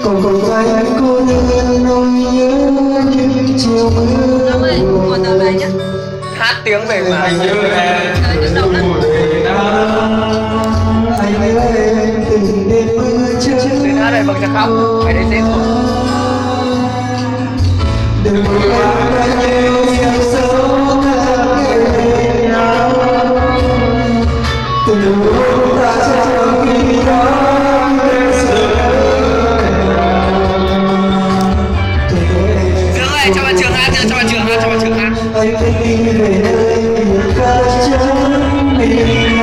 còn còn vai cô đơn nỗi nhớ những chiều mưa Ông ơi, ngồi tờ bài nhá. Hát tiếng về mà anh nhớ em Nhức đầu lắm. anh nhớ em từng đêm mưa chớp đến hát này bằng chắc khóc phải đấy dễ thôi. đừng quên bao nhiêu giây sâu thẳm bên nhau từ lúc ta trao khi đó đến giờ Dương ơi, cho bạn Trường hát, cho bạn Trường hát, cho bạn Trường hát. anh phải đi về nơi biển cả chân mình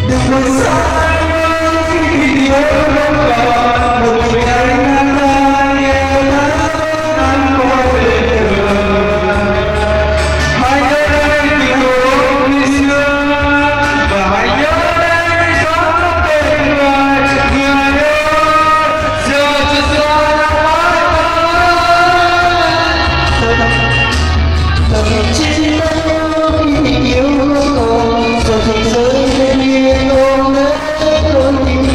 đừng quên xa khi nhớ không còn một mình anh đang nghe nắng quay về hãy nhớ em vì hôm đi xưa và hãy nhớ em sống bên ngoài người ơi giờ chỉ xa nhau mãi chỉ khi yêu còn giờ thì rơi bên yên ôm lấy đôi tim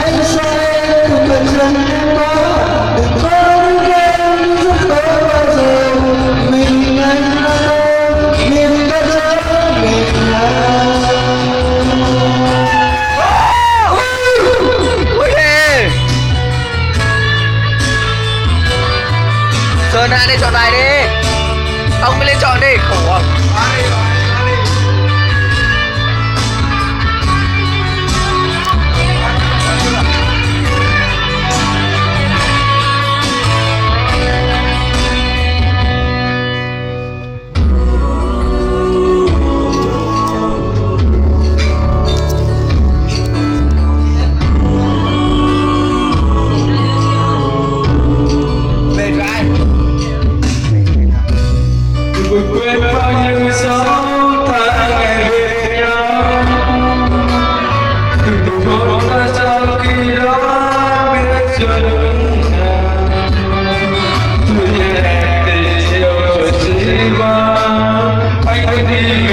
anh sẽ không cần dần có đừng có đứng kém rất khó bao giờ mình anh mình đã trở mình Ui thề. Sơn hát đi, chọn bài đi. Ông mới lên chọn đi, khổ không? Mệt rồi. đừng quên bao nhiêu dấu tháng ngày bên nhau đừng từ một ta sau khi đó biết chưa đúng nào tôi nhẹ tình yêu rồi chỉ qua anh phải đi